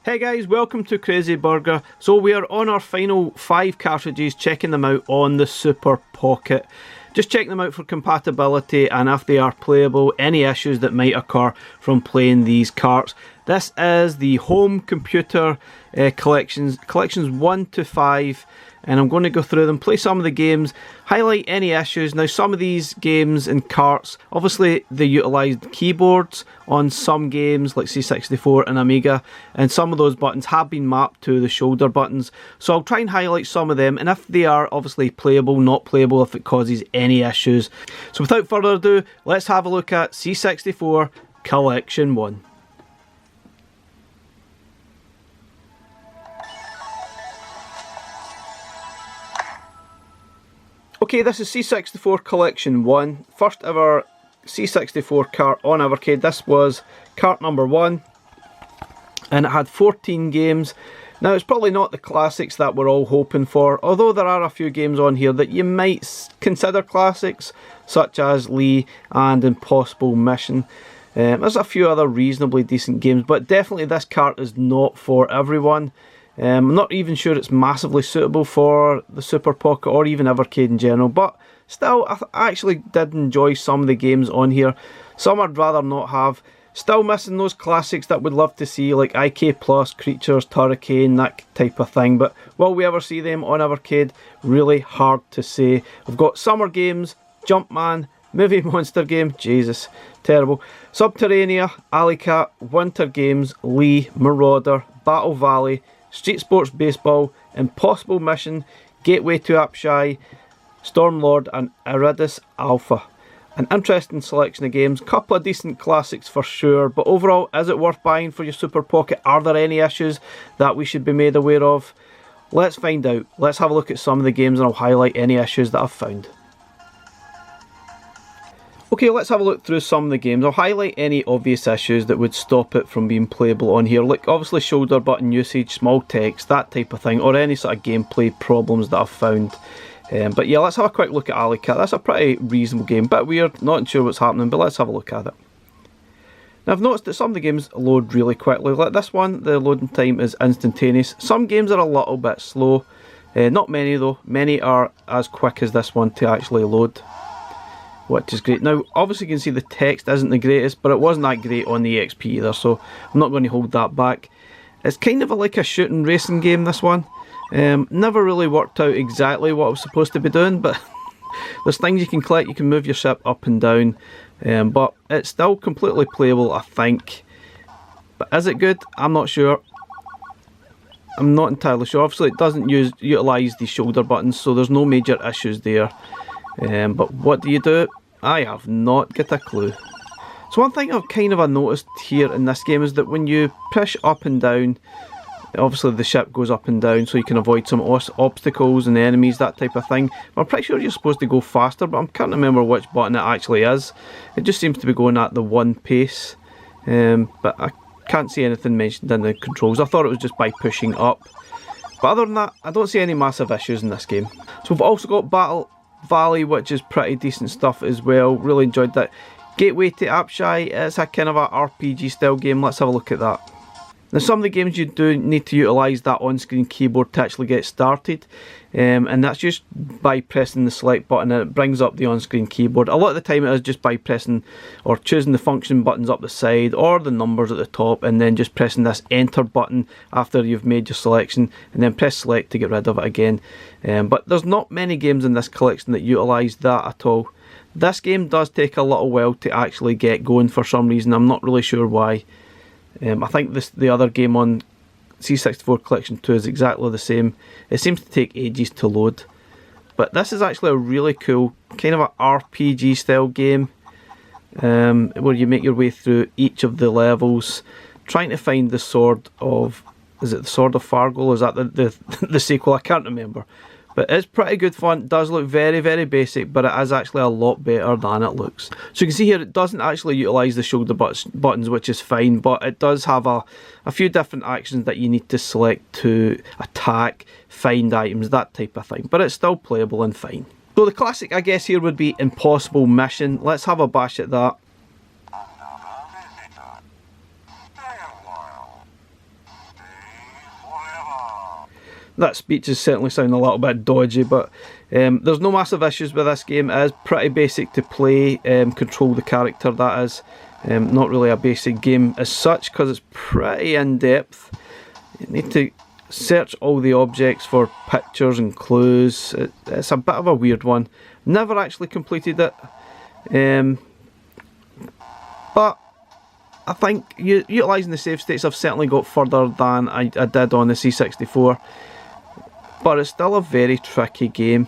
Hey guys, welcome to Crazy Burger. So we are on our final 5 cartridges, checking them out on the Super Pocket. Just checking them out for compatibility and if they are playable, any issues that might occur from playing these carts. This is the home computer collections 1 to 5, and I'm going to go through them, play some of the games, highlight any issues. Now some of these games and carts, obviously they utilised keyboards on some games like C64 and Amiga, and some of those buttons have been mapped to the shoulder buttons. So I'll try and highlight some of them, and if they are obviously playable, not playable, if it causes any issues. So without further ado, let's have a look at C64 Collection 1. Okay, this is C64 Collection 1, first ever C64 cart on Evercade. This was cart number 1, and it had 14 games. Now it's probably not the classics that we're all hoping for, although there are a few games on here that you might consider classics, such as Lee and Impossible Mission. There's a few other reasonably decent games, but definitely this cart is not for everyone. I'm not even sure it's massively suitable for the Super Pocket or even Evercade in general, but still I actually did enjoy some of the games on here. Some I'd rather not have. Still missing those classics that we'd love to see, like IK Plus, Creatures, Turricane, that type of thing, but will we ever see them on Evercade? Really hard to say. We've got Summer Games, Jumpman, Movie Monster Game, Jesus, terrible, Subterranea, Alley Cat, Winter Games, Lee, Marauder, Battle Valley, Street Sports Baseball, Impossible Mission, Gateway to Apshai, Stormlord and Iridus Alpha. An interesting selection of games, couple of decent classics for sure, but overall, is it worth buying for your Super Pocket? Are there any issues that we should be made aware of? Let's find out. Let's have a look at some of the games and I'll highlight any issues that I've found. Okay, let's have a look through some of the games. I'll highlight any obvious issues that would stop it from being playable on here, like obviously shoulder button usage, small text, that type of thing, or any sort of gameplay problems that I've found. But yeah, let's have a quick look at Alley Cat. That's a pretty reasonable game, bit weird, not sure what's happening, but let's have a look at it. Now I've noticed that some of the games load really quickly, like this one, the loading time is instantaneous. Some games are a little bit slow, not many though, many are as quick as this one to actually load, which is great. Now obviously you can see the text isn't the greatest, but it wasn't that great on the EXP either, so I'm not going to hold that back. It's kind of like a shooting racing game, this one. Never really worked out exactly what I was supposed to be doing, but there's things you can collect, you can move your ship up and down, but it's still completely playable, I think. But is it good? I'm not sure. I'm not entirely sure. Obviously it doesn't utilise the shoulder buttons, so there's no major issues there. But what do you do? I have not got a clue. So one thing I've kind of noticed here in this game is that when you push up and down, obviously the ship goes up and down so you can avoid some obstacles and enemies, that type of thing. I'm pretty sure you're supposed to go faster, but I can't remember which button it actually is. It just seems to be going at the one pace, but I can't see anything mentioned in the controls. I thought it was just by pushing up. But other than that, I don't see any massive issues in this game. So we've also got Battle Valley, which is pretty decent stuff as well. Really enjoyed that. Gateway to Apshai, it's a kind of a RPG style game. Let's have a look at that. Now some of the games you do need to utilise that on-screen keyboard to actually get started, and that's just by pressing the select button and it brings up the on-screen keyboard. A lot of the time it is just by pressing or choosing the function buttons up the side or the numbers at the top, and then just pressing this enter button after you've made your selection, and then press select to get rid of it again. But there's not many games in this collection that utilise that at all. This game does take a little while to actually get going for some reason. I'm not really sure why. I think the other game on C64 Collection 2 is exactly the same. It seems to take ages to load. But this is actually a really cool kind of an RPG style game, where you make your way through each of the levels trying to find the sword of, is it the Sword of Fargol? Is that the sequel? I can't remember. But it's pretty good fun. It does look very, very basic, but it is actually a lot better than it looks. So you can see here it doesn't actually utilise the shoulder buttons, which is fine, but it does have a few different actions that you need to select to attack, find items, that type of thing. But it's still playable and fine. So the classic, I guess, here would be Impossible Mission. Let's have a bash at that. That speech is certainly sounding a little bit dodgy, but there's no massive issues with this game. It is pretty basic to play, control the character, that is. Not really a basic game as such, because it's pretty in-depth. You need to search all the objects for pictures and clues. It's a bit of a weird one. Never actually completed it. But I think utilising the save states, I've certainly got further than I did on the C64. But it's still a very tricky game.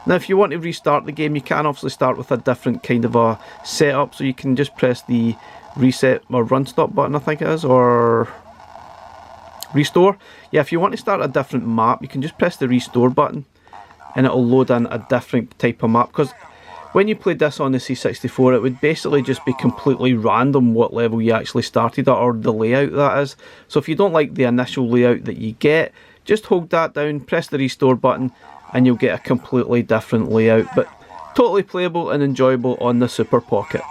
Now if you want to restart the game, you can obviously start with a different kind of a setup. So you can just press the reset or run stop button, I think it is, or restore. Yeah, if you want to start a different map, you can just press the restore button and it'll load in a different type of map. Because when you played this on the C64, it would basically just be completely random what level you actually started at, or the layout, that is. So if you don't like the initial layout that you get, just hold that down, press the restore button, and you'll get a completely different layout. But totally playable and enjoyable on the Super Pocket.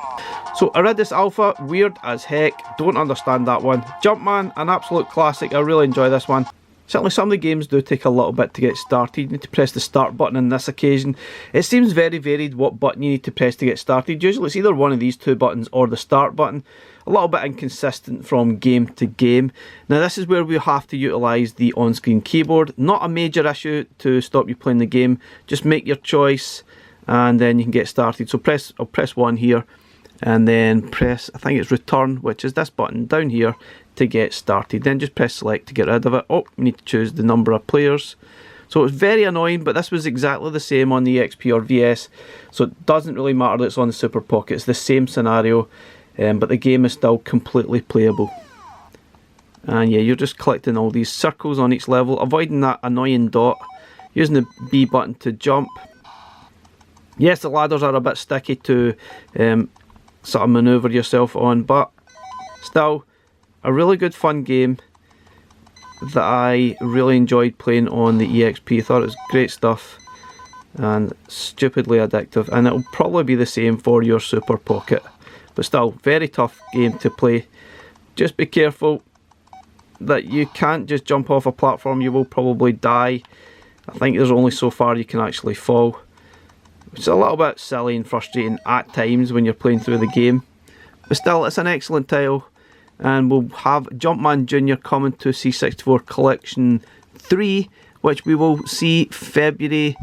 So I read this alpha, weird as heck, don't understand that one. Jumpman, an absolute classic, I really enjoy this one. Certainly some of the games do take a little bit to get started. You need to press the start button on this occasion. It seems very varied what button you need to press to get started. Usually it's either one of these two buttons or the start button. A little bit inconsistent from game to game. Now this is where we have to utilise the on-screen keyboard. Not a major issue to stop you playing the game. Just make your choice and then you can get started. So I'll press 1 here and then press, I think it's return, which is this button down here, to get started. Then just press select to get rid of it. Oh, you need to choose the number of players. So it's very annoying, but this was exactly the same on the XP or VS, so it doesn't really matter that it's on the Super Pocket. It's the same scenario, but the game is still completely playable. And yeah, you're just collecting all these circles on each level, avoiding that annoying dot, using the B button to jump. Yes, the ladders are a bit sticky to sort of manoeuvre yourself on, but still a really good fun game that I really enjoyed playing on the EXP. I thought it was great stuff and stupidly addictive, and it'll probably be the same for your Super Pocket. But still, very tough game to play. Just be careful that you can't just jump off a platform, you will probably die. I think there's only so far you can actually fall. It's a little bit silly and frustrating at times when you're playing through the game. But still, it's an excellent title. And we'll have Jumpman Jr. coming to C64 Collection 3, which we will see February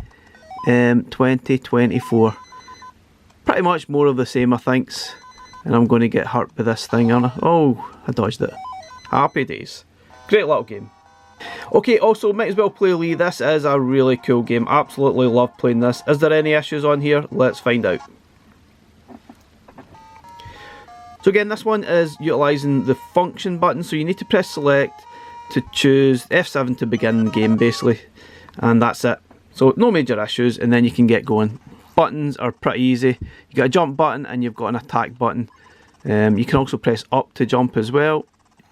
2024. Pretty much more of the same, I think. And I'm going to get hurt by this thing, aren't I? Oh, I dodged it. Happy days. Great little game. Okay, also, might as well play Lee. This is a really cool game. Absolutely love playing this. Is there any issues on here? Let's find out. So again, this one is utilising the function button, so you need to press select to choose F7 to begin the game basically, and that's it. So no major issues, and then you can get going. Buttons are pretty easy. You got a jump button and you've got an attack button. You can also press up to jump as well.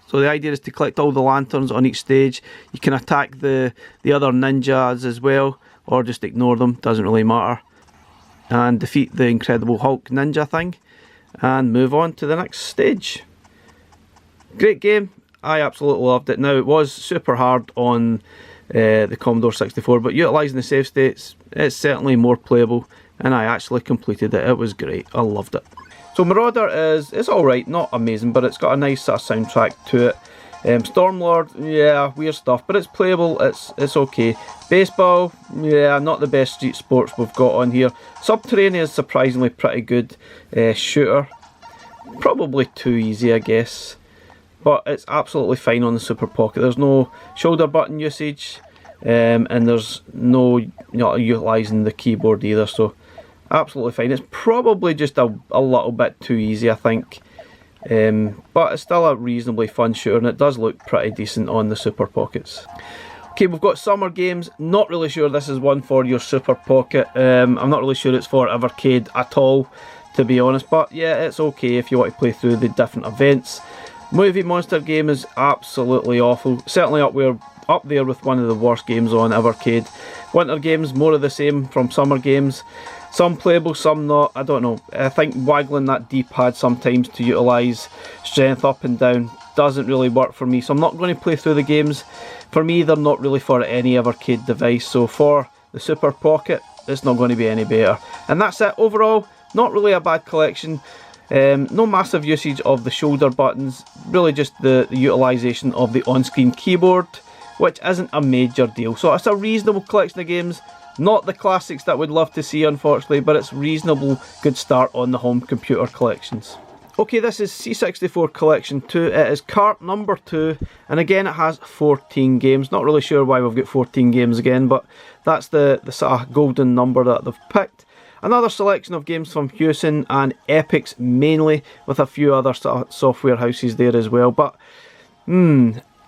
So the idea is to collect all the lanterns on each stage. You can attack the other ninjas as well, or just ignore them, doesn't really matter. And defeat the Incredible Hulk ninja thing. And move on to the next stage. Great game, I absolutely loved it. Now it was super hard on the Commodore 64, but utilising the save states, it's certainly more playable, and I actually completed it. It was great, I loved it. So Marauder it's alright, not amazing, but it's got a nice sort of soundtrack to it. Stormlord, yeah, weird stuff, but it's playable, it's okay. Baseball, yeah, not the best street sports we've got on here. Subterranean is surprisingly pretty good shooter. Probably too easy, I guess. But it's absolutely fine on the Super Pocket. There's no shoulder button usage, and there's no utilising the keyboard either, so absolutely fine. It's probably just a little bit too easy, I think. But it's still a reasonably fun shooter, and it does look pretty decent on the Super Pockets. Okay, we've got summer games. Not really sure this is one for your Super Pocket. I'm not really sure it's for Evercade at all, to be honest, but yeah, it's okay if you want to play through the different events. Movie Monster game is absolutely awful. Certainly up there with one of the worst games on Evercade. Winter games, more of the same from summer games. Some playable, some not, I don't know. I think waggling that D-pad sometimes to utilise strength up and down doesn't really work for me, so I'm not going to play through the games. for me they're not really for any Evercade device, so for the Super Pocket it's not going to be any better. And that's it. Overall, not really a bad collection. No massive usage of the shoulder buttons, really just the utilisation of the on-screen keyboard, which isn't a major deal. So it's a reasonable collection of games, not the classics that we'd love to see unfortunately, but it's reasonable good start on the home computer collections. Okay, this is C64 Collection 2, it is cart number 2, and again it has 14 games. Not really sure why we've got 14 games again, but that's the sort of golden number that they've picked. Another selection of games from Hewson and Epix mainly, with a few other sort of software houses there as well. But,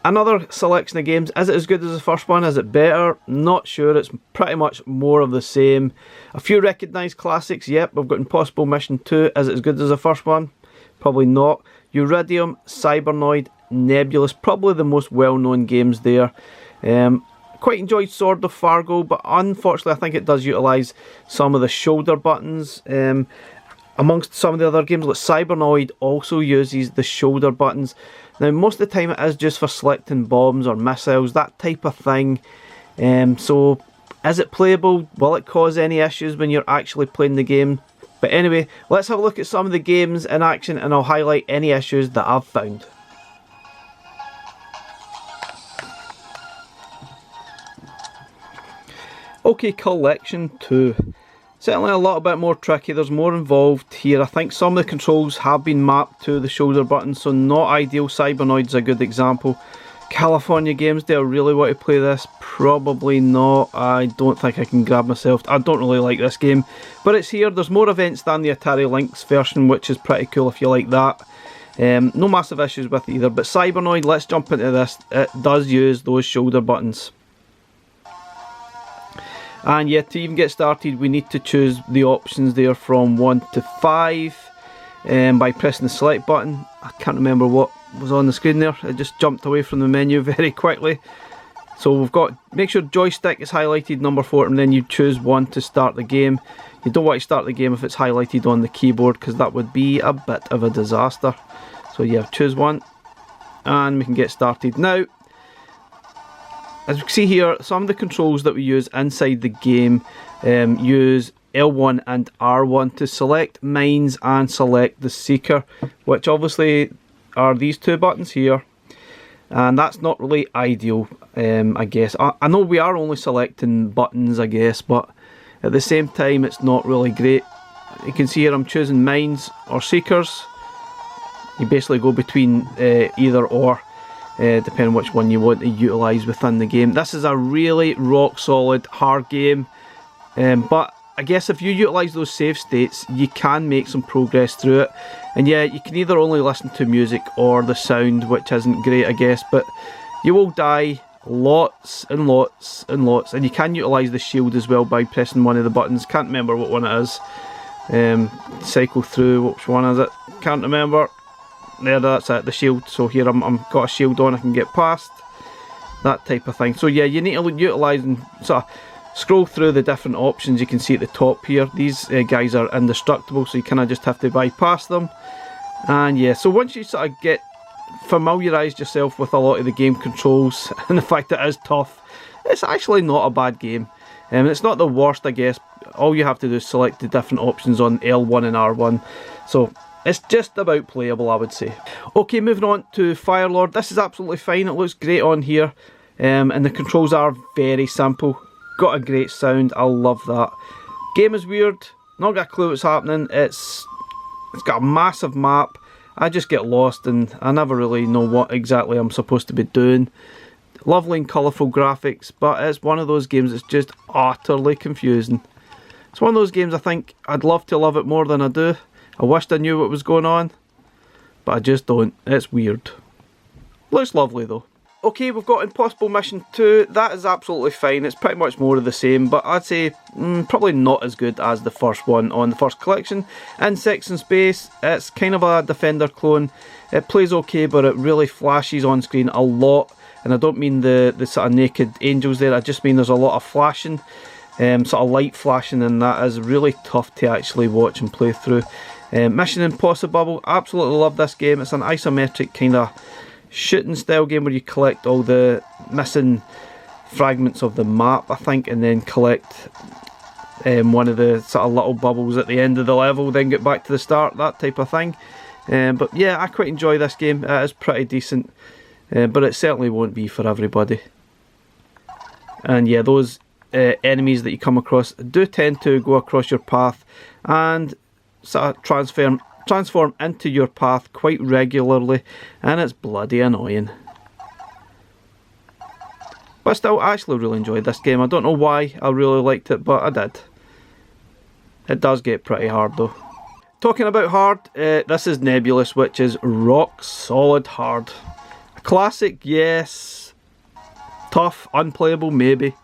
another selection of games. Is it as good as the first one? Is it better? Not sure. It's pretty much more of the same. A few recognised classics. Yep, we've got Impossible Mission 2. Is it as good as the first one? Probably not. Uridium, Cybernoid, Nebulous. Probably the most well-known games there. Quite enjoyed Sword of Fargo, but unfortunately I think it does utilise some of the shoulder buttons. Amongst some of the other games, like Cybernoid also uses the shoulder buttons. Now most of the time it is just for selecting bombs or missiles, that type of thing. So is it playable? Will it cause any issues when you're actually playing the game? But anyway, let's have a look at some of the games in action and I'll highlight any issues that I've found. Okay, Collection 2. Certainly a little bit more tricky, there's more involved here. I think some of the controls have been mapped to the shoulder buttons, so not ideal. Cybernoid's a good example. California Games, do I really want to play this? Probably not. I don't think I can grab myself. I don't really like this game, but it's here. There's more events than the Atari Lynx version, which is pretty cool if you like that. No massive issues with either, but Cybernoid, let's jump into this. It does use those shoulder buttons. And yeah, to even get started we need to choose the options there from 1 to 5 by pressing the select button. I can't remember what was on the screen there, it just jumped away from the menu very quickly. So we've got, make sure joystick is highlighted number 4, and then you choose 1 to start the game. You don't want to start the game if it's highlighted on the keyboard, because that would be a bit of a disaster. So yeah, choose 1 and we can get started now. As you can see here, some of the controls that we use inside the game use L1 and R1 to select mines and select the seeker, which obviously are these two buttons here, and that's not really ideal, I guess. I know we are only selecting buttons, I guess, but at the same time it's not really great. You can see here I'm choosing mines or seekers. You basically go between either or. Depending on which one you want to utilise within the game. This is a really rock solid hard game, but I guess if you utilise those save states you can make some progress through it. And yeah, you can either only listen to music or the sound, which isn't great I guess, but you will die lots and lots and lots, and you can utilise the shield as well by pressing one of the buttons. Can't remember what one it is. Cycle through, which one is it? Can't remember. There, that's it, the shield. So here I'm got a shield on, I can get past, that type of thing. So yeah, you need to utilise and sort of scroll through the different options you can see at the top here. These guys are indestructible, so you kind of just have to bypass them. And yeah, so once you sort of get familiarised yourself with a lot of the game controls and the fact that it is tough, it's actually not a bad game. It's not the worst, I guess. All you have to do is select the different options on L1 and R1. So it's just about playable, I would say. Okay, moving on to Firelord. This is absolutely fine, it looks great on here, and the controls are very simple. Got a great sound, I love that. Game is weird, not got a clue what's happening. It's got a massive map. I just get lost and I never really know what exactly I'm supposed to be doing. Lovely and colourful graphics, but it's one of those games that's just utterly confusing. It's one of those games I think I'd love to love it more than I do. I wished I knew what was going on, but I just don't. It's weird. Looks lovely though. Okay, we've got Impossible Mission 2. That is absolutely fine. It's pretty much more of the same, but I'd say probably not as good as the first one on the first collection. Insects in Space, it's kind of a Defender clone. It plays okay, but it really flashes on screen a lot. And I don't mean the sort of naked angels there, I just mean there's a lot of flashing. Sort of light flashing, and that is really tough to actually watch and play through. Mission Impossible, absolutely love this game. It's an isometric kind of shooting style game where you collect all the missing fragments of the map, I think, and then collect one of the sort of little bubbles at the end of the level, then get back to the start, that type of thing. But yeah, I quite enjoy this game. It is pretty decent, but it certainly won't be for everybody. And yeah, those enemies that you come across do tend to go across your path and sort of transform into your path quite regularly, and it's bloody annoying. But still, I actually really enjoyed this game. I don't know why I really liked it, but I did. It does get pretty hard though. Talking about hard, this is Nebulous, which is rock solid hard. A classic, yes. Tough, unplayable, maybe.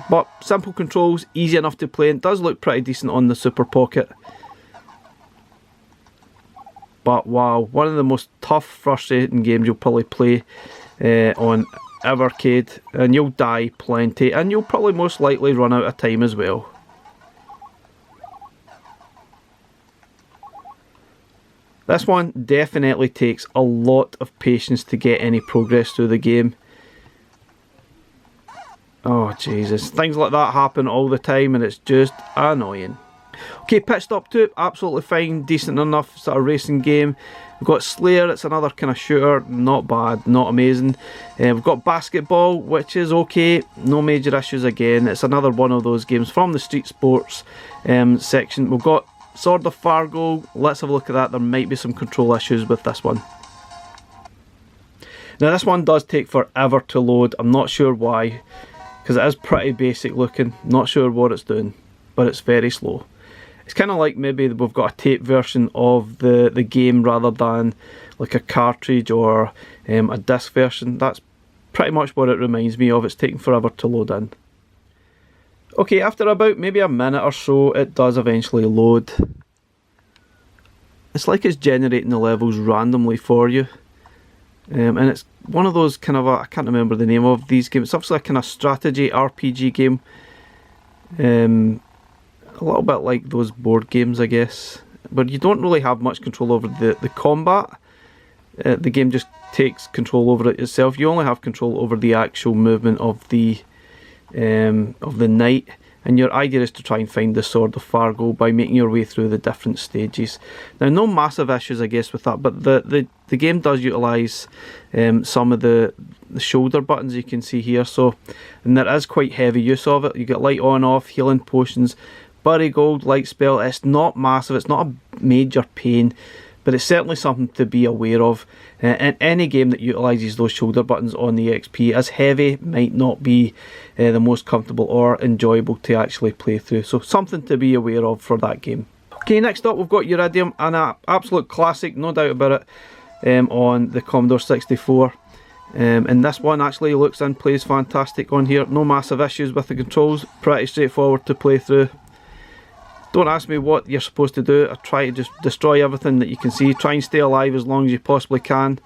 But simple controls, easy enough to play, and does look pretty decent on the Super Pocket. But wow, one of the most tough, frustrating games you'll probably play on Evercade, and you'll die plenty, and you'll probably most likely run out of time as well. This one definitely takes a lot of patience to get any progress through the game. Oh Jesus, things like that happen all the time and it's just annoying. Okay, Pit Stop 2, absolutely fine, decent enough sort of racing game. We've got Slayer, it's another kind of shooter, not bad, not amazing. We've got Basketball, which is okay, no major issues again. It's another one of those games from the Street Sports section. We've got Sword of Fargo, let's have a look at that. There might be some control issues with this one. Now this one does take forever to load, I'm not sure why, because it is pretty basic looking, not sure what it's doing, but it's very slow. It's kind of like maybe we've got a tape version of the game rather than like a cartridge or a disc version. That's pretty much what it reminds me of. It's taking forever to load in. Okay, after about maybe a minute or so, it does eventually load. It's like it's generating the levels randomly for you. And it's one of those kind of, I can't remember the name of these games. It's obviously a kind of strategy RPG game. A little bit like those board games, I guess. But you don't really have much control over the combat. The game just takes control over it itself. You only have control over the actual movement of the knight, and your idea is to try and find the Sword of Fargo by making your way through the different stages. Now, no massive issues, I guess, with that, but the game does utilise some of the shoulder buttons you can see here, so, and there is quite heavy use of it. You get light on, off, healing potions, Bury Gold, light spell. It's not massive, it's not a major pain, but it's certainly something to be aware of. And any game that utilises those shoulder buttons on the XP, as heavy, might not be the most comfortable or enjoyable to actually play through. So something to be aware of for that game. Okay, next up we've got Uridium, an absolute classic, no doubt about it, on the Commodore 64. And this one actually looks and plays fantastic on here. No massive issues with the controls, pretty straightforward to play through. Don't ask me what you're supposed to do. I try to just destroy everything that you can see. Try and stay alive as long as you possibly can.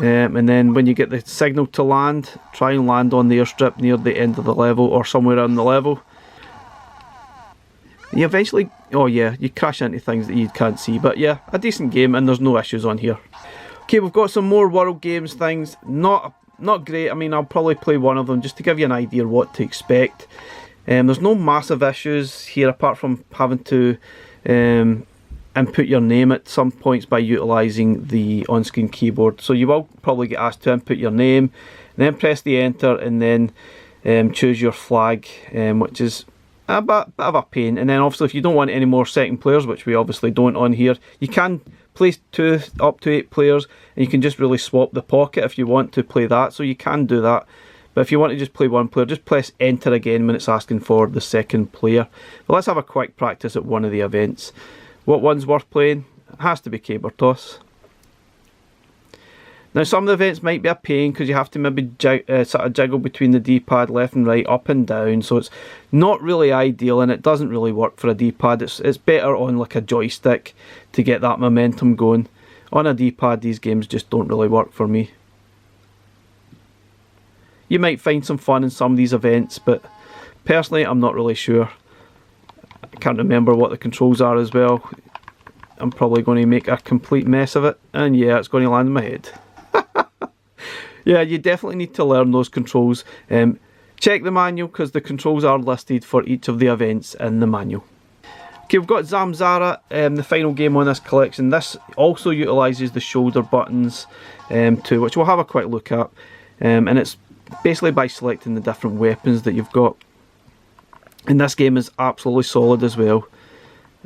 And then when you get the signal to land, try and land on the airstrip near the end of the level or somewhere on the level. You eventually, oh yeah, you crash into things that you can't see. But yeah, a decent game and there's no issues on here. Okay, we've got some more World Games things. Not great. I mean, I'll probably play one of them just to give you an idea what to expect. There's no massive issues here apart from having to input your name at some points by utilising the on-screen keyboard. So you will probably get asked to input your name, then press the enter and then choose your flag, which is a bit of a pain. And then obviously if you don't want any more second players, which we obviously don't on here, you can place up to 8 players and you can just really swap the pocket if you want to play that, so you can do that. But if you want to just play one player, just press enter again when it's asking for the second player. But let's have a quick practice at one of the events. What one's worth playing? It has to be Caber Toss. Now some of the events might be a pain because you have to maybe sort of jiggle between the D-pad left and right, up and down, so it's not really ideal and it doesn't really work for a D-pad. It's better on like a joystick to get that momentum going. On a D-pad these games just don't really work for me. You might find some fun in some of these events, but personally I'm not really sure. I can't remember what the controls are as well. I'm probably going to make a complete mess of it, and yeah, it's going to land in my head. Yeah, you definitely need to learn those controls. Check the manual because the controls are listed for each of the events in the manual. Okay, we've got Zamzara, the final game on this collection. This also utilises the shoulder buttons too, which we'll have a quick look at. And it's basically by selecting the different weapons that you've got. And this game is absolutely solid as well.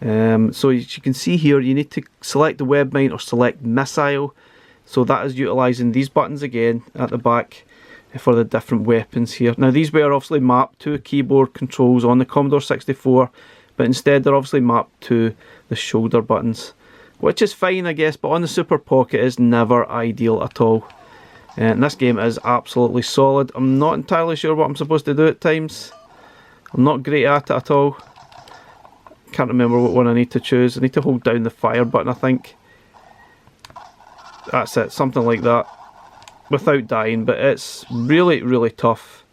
So as you can see here, you need to select the web mine or select missile. So that is utilising these buttons again at the back for the different weapons here. Now these were obviously mapped to keyboard controls on the Commodore 64, but instead they're obviously mapped to the shoulder buttons, which is fine I guess, but on the Super Pocket it's never ideal at all. And this game is absolutely solid. I'm not entirely sure what I'm supposed to do at times. I'm not great at it at all. Can't remember what one I need to choose. I need to hold down the fire button, I think. That's it, something like that. Without dying, but it's really, really tough.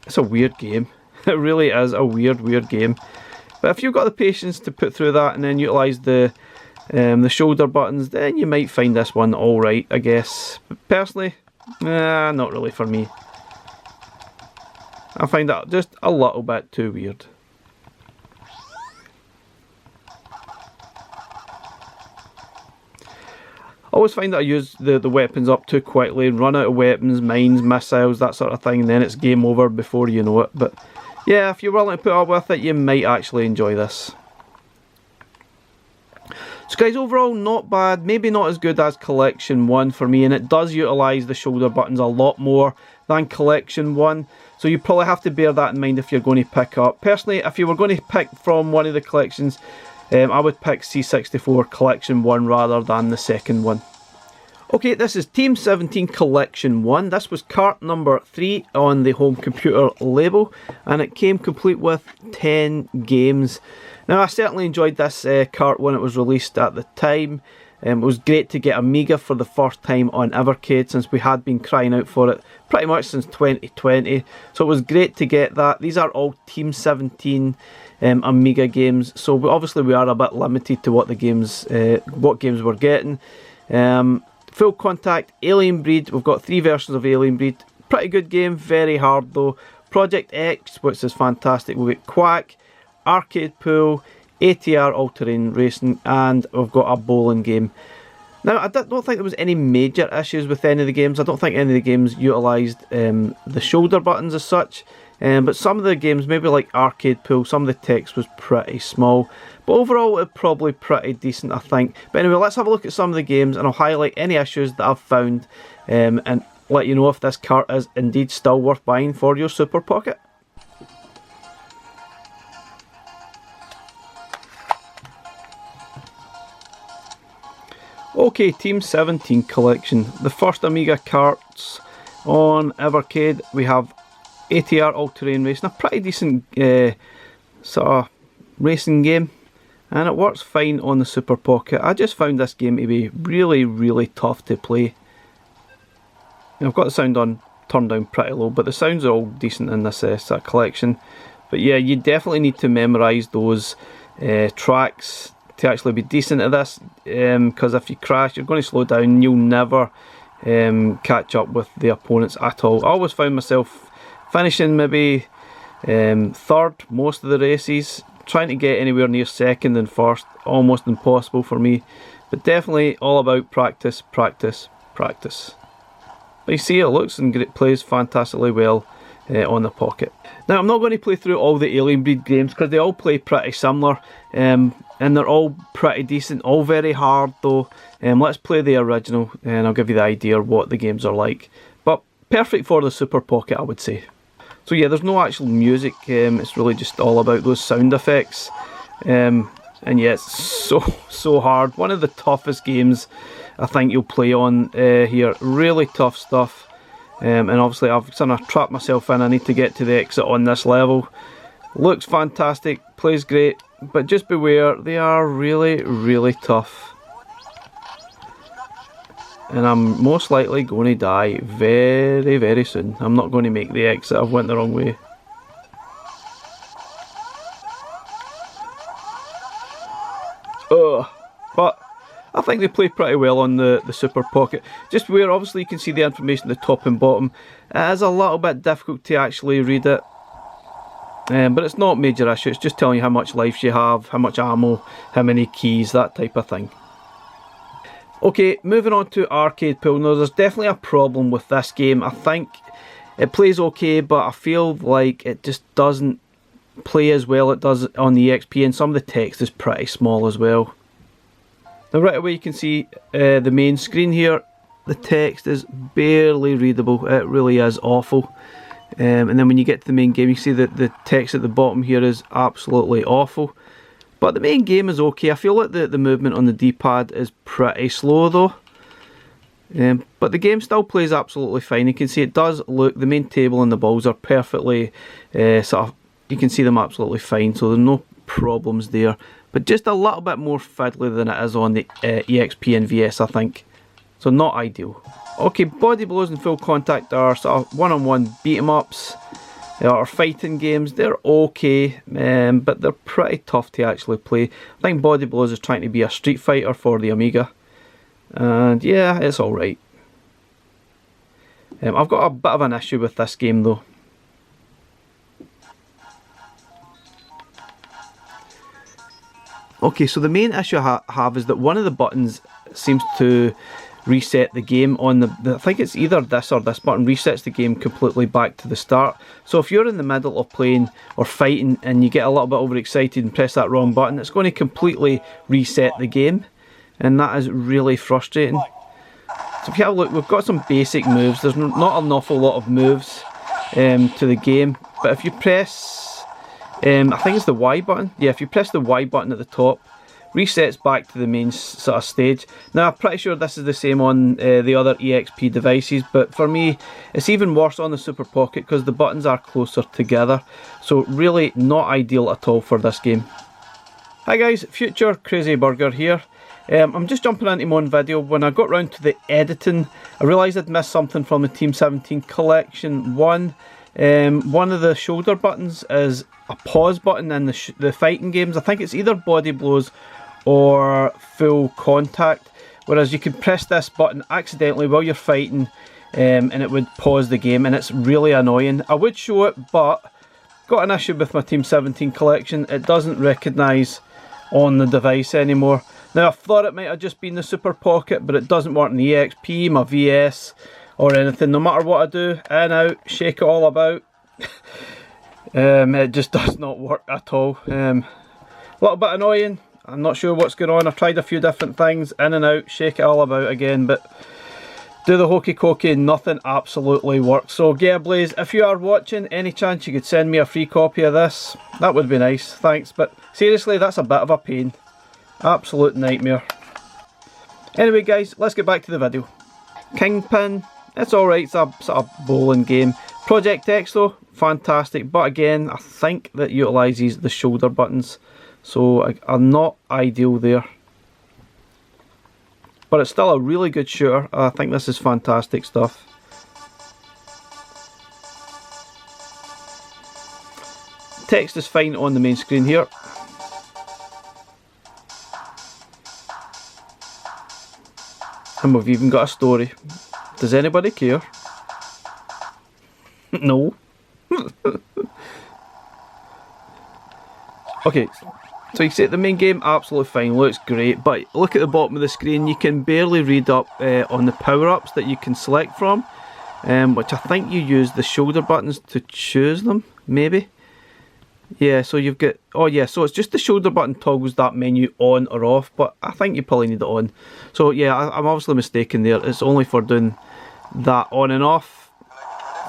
It's a weird game. It really is a weird game. But if you've got the patience to put through that and then utilise the shoulder buttons, then you might find this one alright, I guess. But personally, not really for me. I find that just a little bit too weird. I always find that I use the weapons up too quickly and run out of weapons, mines, missiles, that sort of thing, and then it's game over before you know it. But yeah, if you're willing to put up with it, you might actually enjoy this. So guys, overall not bad, maybe not as good as Collection 1 for me, and it does utilise the shoulder buttons a lot more than Collection 1, so you probably have to bear that in mind if you're going to pick up. Personally, if you were going to pick from one of the collections, I would pick C64 Collection 1 rather than the second one. Okay, this is Team 17 Collection 1. This was cart number 3 on the home computer label, and it came complete with 10 games. Now, I certainly enjoyed this cart when it was released at the time. It was great to get Amiga for the first time on Evercade, since we had been crying out for it pretty much since 2020. So it was great to get that. These are all Team 17 Amiga games, so obviously we are a bit limited to what games we're getting. Full Contact, Alien Breed, we've got 3 versions of Alien Breed. Pretty good game, very hard though. Project X, which is fantastic. We've got Quack, Arcade Pool, ATR All-Terrain Racing, and we've got a bowling game. Now, I don't think there was any major issues with any of the games. I don't think any of the games utilised the shoulder buttons as such. But some of the games, maybe like Arcade Pool, some of the text was pretty small. But overall, it's probably pretty decent, I think. But anyway, let's have a look at some of the games, and I'll highlight any issues that I've found, and let you know if this cart is indeed still worth buying for your Super Pocket. Okay, Team 17 Collection. The first Amiga carts on Evercade. We have ATR All-Terrain Racing, a pretty decent sort of racing game, and it works fine on the Super Pocket. I just found this game to be really, really tough to play. I've got the sound on turned down pretty low, but the sounds are all decent in this sort of collection. But yeah, you definitely need to memorise those tracks to actually be decent at this, because if you crash, you're going to slow down and you'll never catch up with the opponents at all. I always found myself finishing maybe third most of the races. Trying to get anywhere near second and first, almost impossible for me. But definitely all about practice, practice, practice. But you see, it looks and it plays fantastically well on the Pocket. Now, I'm not going to play through all the Alien Breed games because they all play pretty similar, and they're all pretty decent, all very hard though. Let's play the original and I'll give you the idea of what the games are like. But perfect for the Super Pocket, I would say. So yeah, there's no actual music, it's really just all about those sound effects. And yeah, it's so hard. One of the toughest games I think you'll play on here. Really tough stuff. And obviously I've kind of trapped myself in. I need to get to the exit on this level. Looks fantastic, plays great, but just beware, they are really, really tough. And I'm most likely going to die very, very soon. I'm not going to make the exit. I've went the wrong way. But I think they play pretty well on the Super Pocket. Just where obviously you can see the information at the top and bottom, it is a little bit difficult to actually read it. But it's not a major issue, it's just telling you how much life you have, how much ammo, how many keys, that type of thing. Okay, moving on to Arcade Pool. Now there's definitely a problem with this game. I think it plays okay, but I feel like it just doesn't play as well it does on the EXP, and some of the text is pretty small as well. Now right away you can see the main screen here, the text is barely readable, it really is awful. And then when you get to the main game you see that the text at the bottom here is absolutely awful. But the main game is okay. I feel like the movement on the D-pad is pretty slow though. But the game still plays absolutely fine. You can see it does look, the main table and the balls are perfectly sort of, you can see them absolutely fine, so there's no problems there. But just a little bit more fiddly than it is on the EXP and VS, I think. So not ideal. Okay, Body Blows and Full Contact are sort of one-on-one beat-em-ups. Or fighting games. They're okay, but they're pretty tough to actually play. I think Body Blows is trying to be a Street Fighter for the Amiga. And yeah, it's alright. I've got a bit of an issue with this game though. Okay, so the main issue I have is that one of the buttons seems to reset the game on I think it's either this or this button resets the game completely back to the start. So if you're in the middle of playing or fighting and you get a little bit overexcited and press that wrong button, it's going to completely reset the game, and that is really frustrating. So if you have a look, we've got some basic moves. There's not an awful lot of moves to the game, but if you press I think it's the Y button, yeah, if you press the Y button at the top, resets back to the main sort of stage. Now I'm pretty sure this is the same on the other EXP devices, but for me it's even worse on the Super Pocket because the buttons are closer together, so really not ideal at all for this game. Hi guys, Future Crazy Burger here. I'm just jumping into my own video. When I got round to the editing, I realised I'd missed something from the Team 17 Collection 1. One of the shoulder buttons is a pause button in the fighting games. I think it's either Body Blows or Full Contact, whereas you can press this button accidentally while you're fighting and it would pause the game, and it's really annoying. I would show it, but got an issue with my Team 17 Collection. It doesn't recognise on the device anymore. Now I thought it might have just been the Super Pocket, but it doesn't work in the EXP, my VS or anything. No matter what I do, in, out, shake it all about, it just does not work at all. A little bit annoying. I'm not sure what's going on. I've tried a few different things, in and out, shake it all about again, but do the hokey cokey, nothing absolutely works. So Blaze, if you are watching, any chance you could send me a free copy of this? That would be nice, thanks. But seriously, that's a bit of a pain. Absolute nightmare. Anyway guys, let's get back to the video. Kingpin, it's alright, it's a sort of bowling game. Project X though, fantastic, but again, I think that utilises the shoulder buttons, so are not ideal there. But it's still a really good shooter. I think this is fantastic stuff. Text is fine on the main screen here. And we've even got a story. Does anybody care? No. Okay, so you see the main game, absolutely fine, looks great, but look at the bottom of the screen, you can barely read up on the power-ups that you can select from, which I think you use the shoulder buttons to choose them, maybe? Yeah, so you've got, oh yeah, so it's just the shoulder button toggles that menu on or off, but I think you probably need it on. So yeah, I'm obviously mistaken there, it's only for doing that on and off.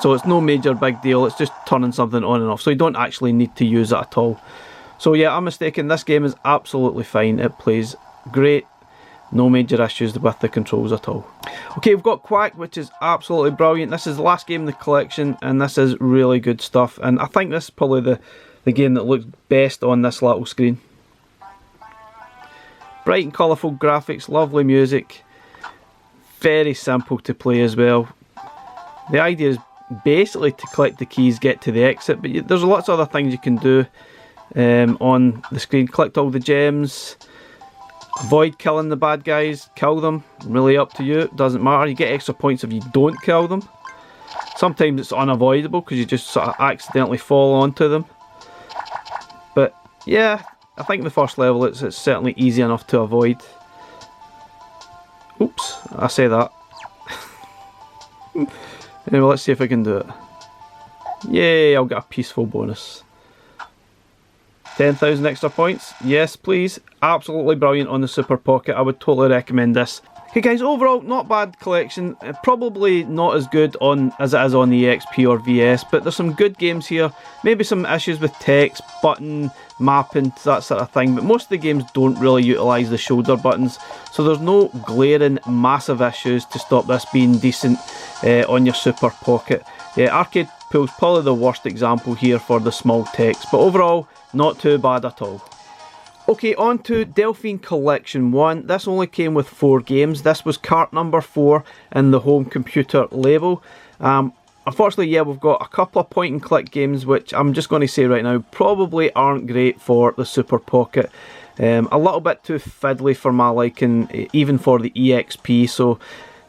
So it's no major big deal, it's just turning something on and off, so you don't actually need to use it at all. So yeah, I'm mistaken, this game is absolutely fine, it plays great, no major issues with the controls at all. Okay, we've got Quack, which is absolutely brilliant. This is the last game in the collection, and this is really good stuff, and I think this is probably the game that looks best on this little screen. Bright and colourful graphics, lovely music, very simple to play as well. The idea is basically to collect the keys, get to the exit, but there's lots of other things you can do on the screen. Collect all the gems, Avoid killing the bad guys, kill them, really up to you, doesn't matter. You get extra points if you don't kill them. Sometimes it's unavoidable because you just sort of accidentally fall onto them. But yeah, I think the first level it's certainly easy enough to avoid. Oops, I say that. Anyway, let's see if I can do it. Yay, I'll get a peaceful bonus. 10,000 extra points. Yes, please. Absolutely brilliant on the Super Pocket. I would totally recommend this. Okay guys, overall, not bad collection. Probably not as good as it is on the EXP or VS, but there's some good games here. Maybe some issues with text, button, mapping, that sort of thing, but most of the games don't really utilise the shoulder buttons, so there's no glaring massive issues to stop this being decent on your Super Pocket. Yeah, Arcade Pool's probably the worst example here for the small text, but overall, not too bad at all. Okay, on to Delphine Collection 1. This only came with 4 games. This was cart number 4 in the home computer label. Unfortunately, yeah, we've got a couple of point and click games which I'm just going to say right now probably aren't great for the Super Pocket. A little bit too fiddly for my liking, even for the EXP, so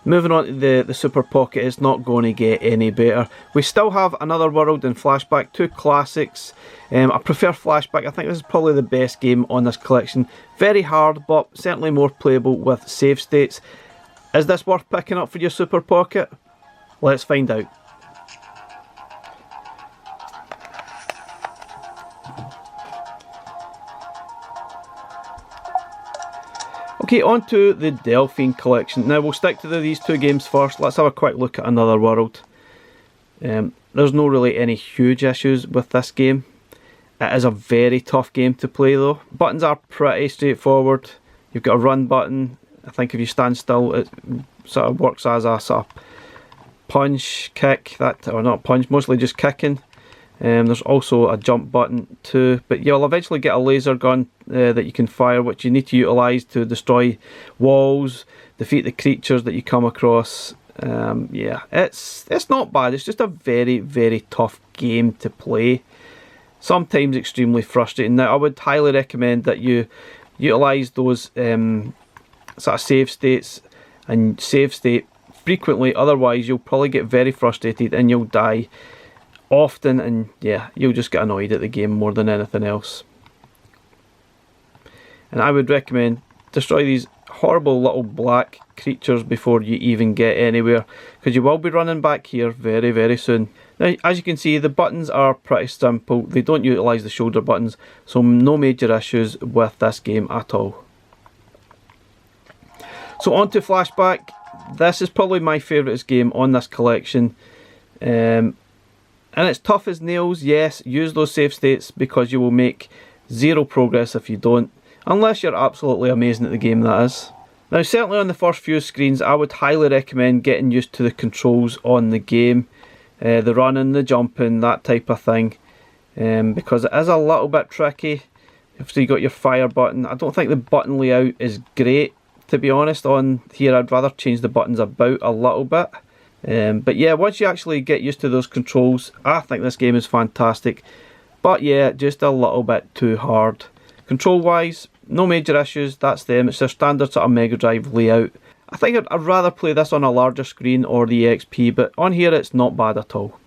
moving on to the Super Pocket is not going to get any better. We still have Another World and Flashback, 2 classics. I prefer Flashback. I think this is probably the best game on this collection. Very hard, but certainly more playable with save states. Is this worth picking up for your Super Pocket? Let's find out. Okay, on to the Delphine Collection. Now we'll stick to these 2 games first. Let's have a quick look at Another World. There's no really any huge issues with this game. It is a very tough game to play though. Buttons are pretty straightforward. You've got a run button. I think if you stand still it sort of works as a sort of punch, kick, or not punch, mostly just kicking. There's also a jump button too, but you'll eventually get a laser gun that you can fire, which you need to utilise to destroy walls, defeat the creatures that you come across. Yeah, it's not bad. It's just a very, very tough game to play. Sometimes extremely frustrating. Now I would highly recommend that you utilise those sort of save states and save state frequently, otherwise you'll probably get very frustrated and you'll die often, and yeah, you'll just get annoyed at the game more than anything else. And I would recommend destroy these horrible little black creatures before you even get anywhere, because you will be running back here very, very soon. Now, as you can see, the buttons are pretty simple. They don't utilise the shoulder buttons, so no major issues with this game at all. So on to Flashback. This is probably my favourite game on this collection. And it's tough as nails. Yes, use those save states because you will make 0 progress if you don't. Unless you're absolutely amazing at the game, that is. Now certainly on the first few screens I would highly recommend getting used to the controls on the game. The running, the jumping, that type of thing. Because it is a little bit tricky. Obviously you got your fire button. I don't think the button layout is great, to be honest. On here I'd rather change the buttons about a little bit. But yeah, once you actually get used to those controls, I think this game is fantastic. But yeah, just a little bit too hard. Control wise, no major issues, that's them. It's their standard sort of Mega Drive layout. I think I'd rather play this on a larger screen or the EXP, but on here it's not bad at all.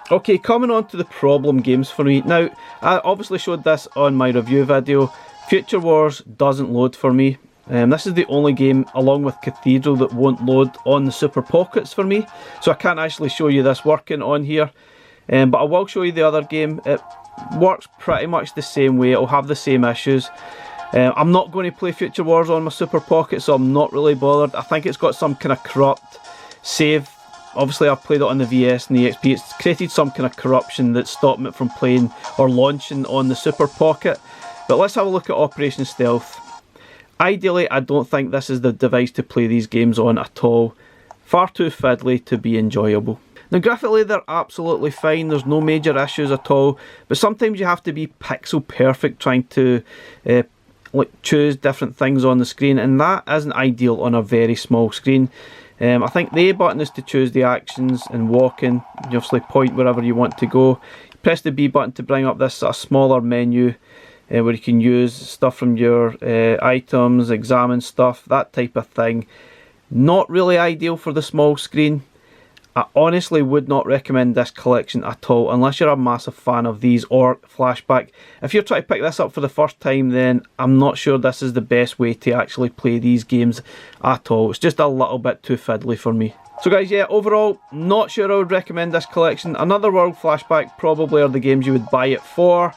Okay, coming on to the problem games for me. Now, I obviously showed this on my review video. Future Wars doesn't load for me. This is the only game, along with Cathedral, that won't load on the Super Pockets for me. So I can't actually show you this working on here. But I will show you the other game. It works pretty much the same way. It'll have the same issues. I'm not going to play Future Wars on my Super Pocket, so I'm not really bothered. I think it's got some kind of corrupt save. Obviously I've played it on the VS and the EXP. It's created some kind of corruption that stopped it from playing or launching on the Super Pocket. But let's have a look at Operation Stealth. Ideally, I don't think this is the device to play these games on at all. Far too fiddly to be enjoyable. Now graphically they're absolutely fine, there's no major issues at all, but sometimes you have to be pixel perfect trying to choose different things on the screen, and that isn't ideal on a very small screen. I think the A button is to choose the actions and walking. You obviously point wherever you want to go. You press the B button to bring up this sort of smaller menu. where you can use stuff from your items, examine stuff, that type of thing. Not really ideal for the small screen. I honestly would not recommend this collection at all unless you're a massive fan of these or Flashback. If you're trying to pick this up for the first time, then I'm not sure this is the best way to actually play these games at all. It's just a little bit too fiddly for me. So guys, yeah, overall, not sure I would recommend this collection. Another World Flashback probably are the games you would buy it for.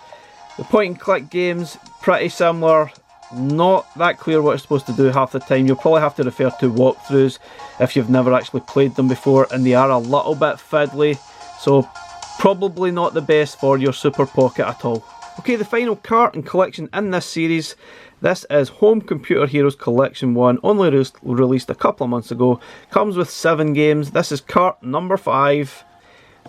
The point and click games, pretty similar. Not that clear what it's supposed to do half the time. You'll probably have to refer to walkthroughs if you've never actually played them before, and they are a little bit fiddly, so probably not the best for your Super Pocket at all. Okay, the final cart and collection in this series. This is Home Computer Heroes Collection 1, only released a couple of months ago. Comes with 7 games. This is cart number 5.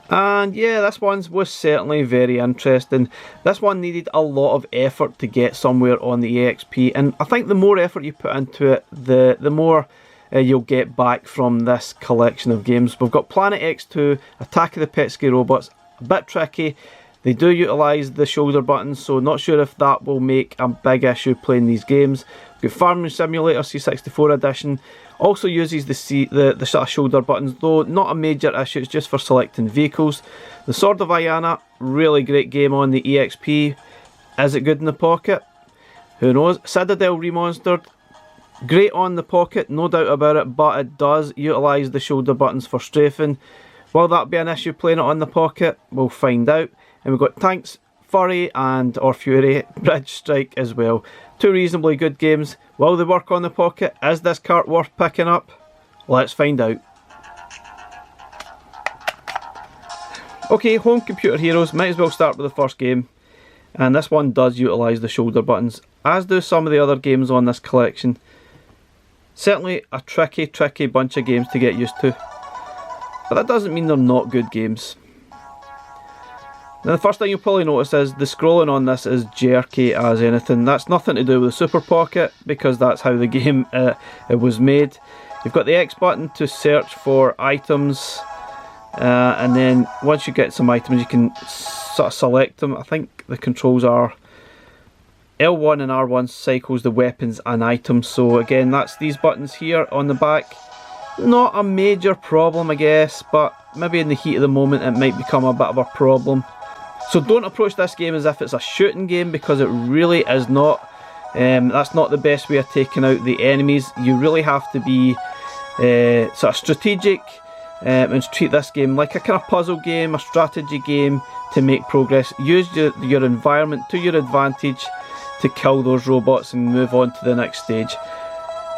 And yeah, this one was certainly very interesting. This one needed a lot of effort to get somewhere on the EXP, and I think the more effort you put into it, the more you'll get back from this collection of games. We've got Planet X2, Attack of the Petsky Robots, a bit tricky. They do utilise the shoulder buttons, so not sure if that will make a big issue playing these games. We've got Farming Simulator C64 Edition, also uses the sort of shoulder buttons, though not a major issue, it's just for selecting vehicles. The Sword of Iana, really great game on the EXP. Is it good in the pocket? Who knows? Citadel Remonstered, great on the pocket, no doubt about it, but it does utilise the shoulder buttons for strafing. Will that be an issue playing it on the pocket? We'll find out. And we've got Tanks, Furry and or Fury, Bridge Strike as well. 2 reasonably good games. Will they work on the pocket? Is this cart worth picking up? Let's find out. Okay, Home Computer Heroes, might as well start with the first game. And this one does utilise the shoulder buttons, as do some of the other games on this collection. Certainly a tricky bunch of games to get used to. But that doesn't mean they're not good games. Now the first thing you'll probably notice is the scrolling on this is jerky as anything. That's nothing to do with the Super Pocket, because that's how the game it was made. You've got the X button to search for items, and then once you get some items you can sort of select them. I think the controls are L1 and R1 cycles the weapons and items, so again that's these buttons here on the back. Not a major problem I guess, but maybe in the heat of the moment it might become a bit of a problem. So don't approach this game as if it's a shooting game, because it really is not. That's not the best way of taking out the enemies. You really have to be sort of strategic and treat this game like a kind of puzzle game, a strategy game to make progress. Use your environment to your advantage to kill those robots and move on to the next stage.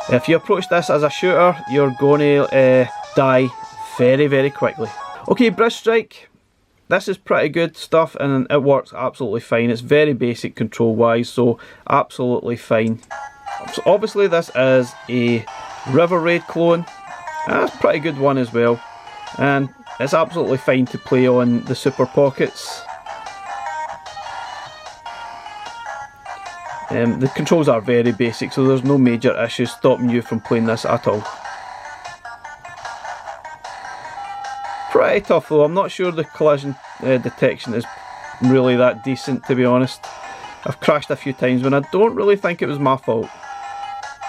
If you approach this as a shooter, you're going to die very quickly. Okay, Bridge Strike. This is pretty good stuff and it works absolutely fine. It's very basic control wise, so absolutely fine. So obviously this is a River Raid clone. That's a pretty good one as well. And it's absolutely fine to play on the Super Pockets. The controls are very basic, so there's no major issues stopping you from playing this at all. Pretty tough though. I'm not sure the collision detection is really that decent, to be honest. I've crashed a few times when I don't really think it was my fault.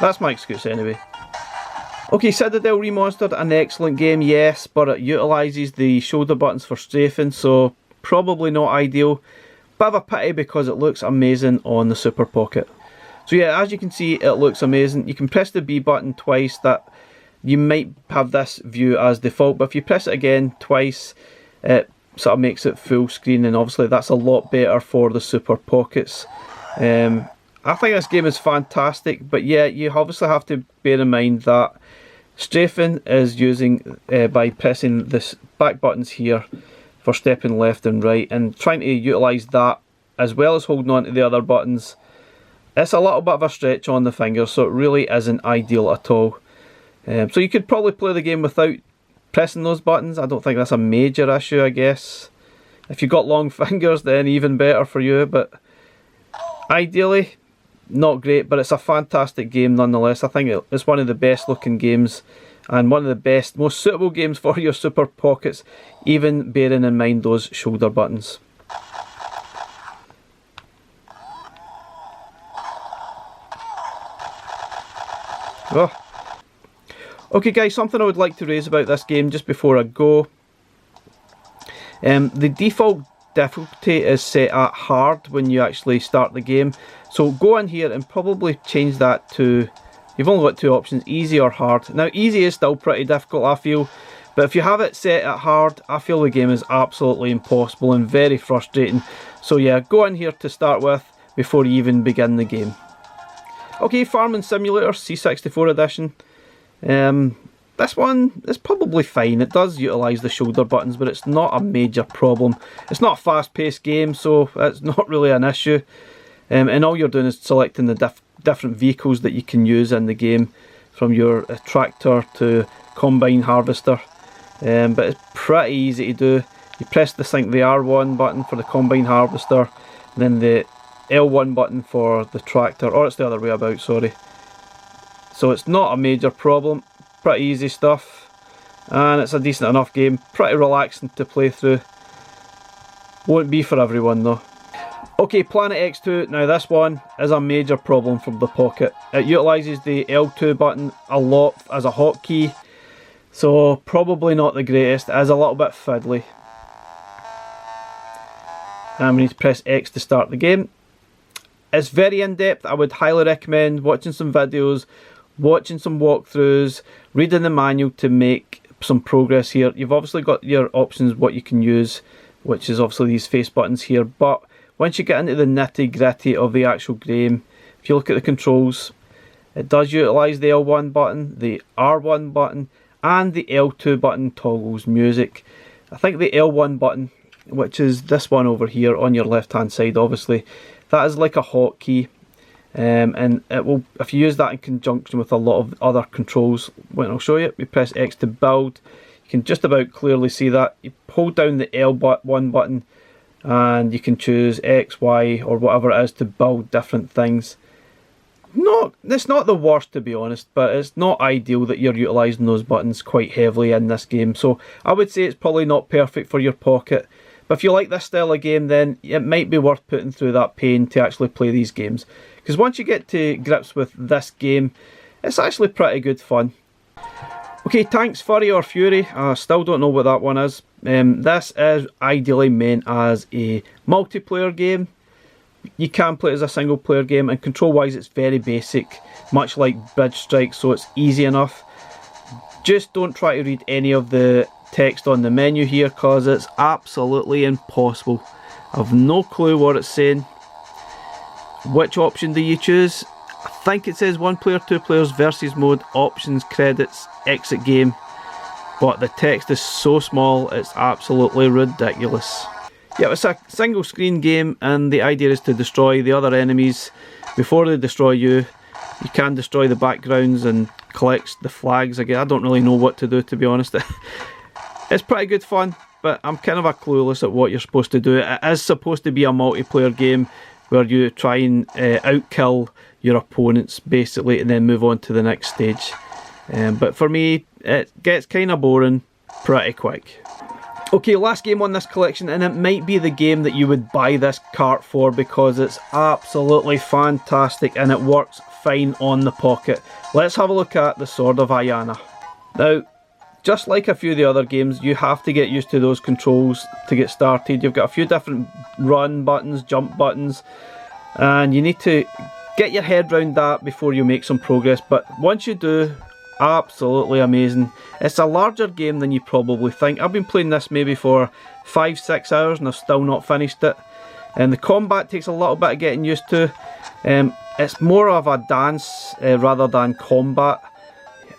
That's my excuse anyway. Okay, Citadel Remonstered, an excellent game, yes, but it utilises the shoulder buttons for strafing, so probably not ideal. Bit of a pity because it looks amazing on the Super Pocket. So yeah, as you can see, it looks amazing. You can press the B button twice. That you might have this view as default, but if you press it again twice, it sort of makes it full screen, and obviously that's a lot better for the Super Pockets. I think this game is fantastic, but yeah, you obviously have to bear in mind that strafing is using by pressing this back buttons here for stepping left and right, and trying to utilise that as well as holding on to the other buttons. It's a little bit of a stretch on the fingers, so it really isn't ideal at all. So you could probably play the game without pressing those buttons. I don't think that's a major issue, I guess. If you've got long fingers, then even better for you, but ideally, not great, but it's a fantastic game nonetheless. I think it's one of the best looking games and one of the best, most suitable games for your Super Pockets, even bearing in mind those shoulder buttons. Oh. Okay guys, something I would like to raise about this game just before I go. The default difficulty is set at hard when you actually start the game. So go in here and probably change that to, you've only got two options, easy or hard. Now easy is still pretty difficult, I feel, but if you have it set at hard, I feel the game is absolutely impossible and very frustrating. So yeah, go in here to start with before you even begin the game. Okay, Farming Simulator C64 edition. This one is probably fine. It does utilise the shoulder buttons, but it's not a major problem. It's not a fast-paced game, so it's not really an issue. And all you're doing is selecting the different vehicles that you can use in the game, from your tractor to combine harvester. But it's pretty easy to do. You press the R1 button for the combine harvester, and then the L1 button for the tractor, or it's the other way about, sorry. So it's not a major problem, pretty easy stuff, and it's a decent enough game, pretty relaxing to play through. Won't be for everyone though. Okay, Planet X2, now this one is a major problem from the Pocket. It utilises the L2 button a lot as a hotkey, so probably not the greatest. It is a little bit fiddly. And we need to press X to start the game. It's very in-depth. I would highly recommend watching some videos, watching some walkthroughs, reading the manual to make some progress here. You've obviously got your options what you can use, which is obviously these face buttons here, but once you get into the nitty-gritty of the actual game, if you look at the controls, it does utilise the L1 button, the R1 button, and the L2 button toggles music. I think the L1 button, which is this one over here on your left hand side, obviously, that is like a hotkey. And it will, if you use that in conjunction with a lot of other controls, when I'll show you, we press X to build. You can just about clearly see that. You hold down the L1 button and you can choose X, Y, or whatever it is to build different things. It's not the worst, to be honest, but it's not ideal that you're utilising those buttons quite heavily in this game. So I would say it's probably not perfect for your Pocket. But if you like this style of game, then it might be worth putting through that pain to actually play these games. Because once you get to grips with this game, it's actually pretty good fun. Okay, Tanks Fury or Fury, I still don't know what that one is. This is ideally meant as a multiplayer game. You can play it as a single player game, and control wise it's very basic, much like Bridge Strike, so it's easy enough. Just don't try to read any of the text on the menu here, because it's absolutely impossible. I've no clue what it's saying. Which option do you choose? I think it says 1 player, 2 players, versus mode, options, credits, exit game, but the text is so small it's absolutely ridiculous. Yeah, it's a single screen game, and the idea is to destroy the other enemies before they destroy you. You can destroy the backgrounds and collect the flags again. I don't really know what to do, to be honest. It's pretty good fun, but I'm kind of clueless at what you're supposed to do. It is supposed to be a multiplayer game where you try and outkill your opponents basically, and then move on to the next stage. But for me, it gets kind of boring pretty quick. Okay, last game on this collection, and it might be the game that you would buy this cart for because it's absolutely fantastic and it works fine on the Pocket. Let's have a look at the Sword of Ayana. Now, just like a few of the other games, you have to get used to those controls to get started. You've got a few different run buttons, jump buttons, and you need to get your head around that before you make some progress. But once you do, absolutely amazing. It's a larger game than you probably think. I've been playing this maybe for 5-6 hours and I've still not finished it. And the combat takes a little bit of getting used to. It's more of a dance rather than combat.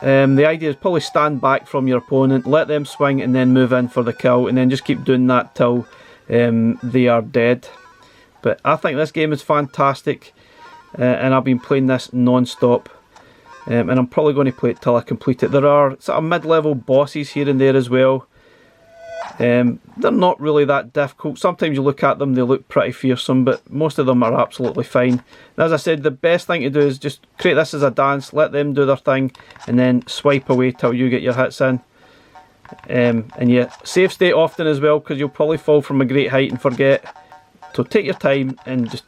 The idea is probably stand back from your opponent, let them swing, and then move in for the kill, and then just keep doing that till they are dead. But I think this game is fantastic, and I've been playing this non-stop, and I'm probably going to play it till I complete it. There are sort of mid-level bosses here and there as well. They're not really that difficult. Sometimes you look at them, they look pretty fearsome, but most of them are absolutely fine. And as I said, the best thing to do is just create this as a dance, let them do their thing, and then swipe away till you get your hits in. And yeah, save state often as well, because you'll probably fall from a great height and forget. So take your time and just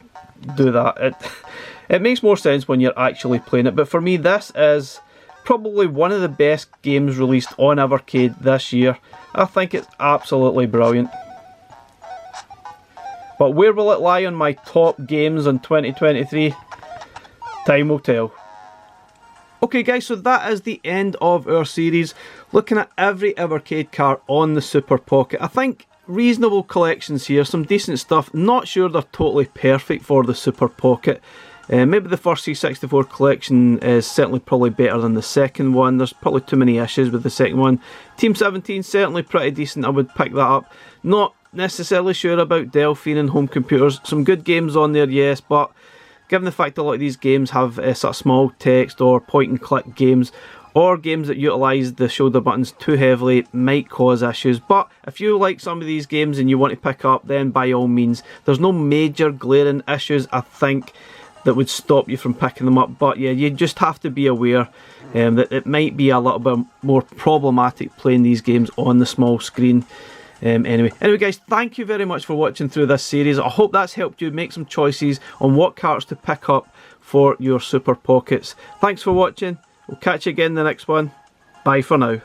do that. It makes more sense when you're actually playing it, but for me this is probably one of the best games released on Evercade this year. I think it's absolutely brilliant. But where will it lie on my top games in 2023? Time will tell. Okay guys, so that is the end of our series, looking at every Evercade cart on the Super Pocket. I think reasonable collections here, some decent stuff. Not sure they're totally perfect for the Super Pocket. Maybe the first C64 Collection is certainly probably better than the second one. There's probably too many issues with the second one. Team 17 certainly pretty decent, I would pick that up. Not necessarily sure about Delphine and home computers. Some good games on there, yes, but given the fact that a lot of these games have sort of small text or point and click games, or games that utilise the shoulder buttons too heavily, might cause issues. But if you like some of these games and you want to pick up, then by all means, there's no major glaring issues, I think, that would stop you from picking them up. But yeah, you just have to be aware that it might be a little bit more problematic playing these games on the small screen. Anyway guys, thank you very much for watching through this series. I hope that's helped you make some choices on what carts to pick up for your Super Pockets. Thanks for watching. We'll catch you again in the next one. Bye for now.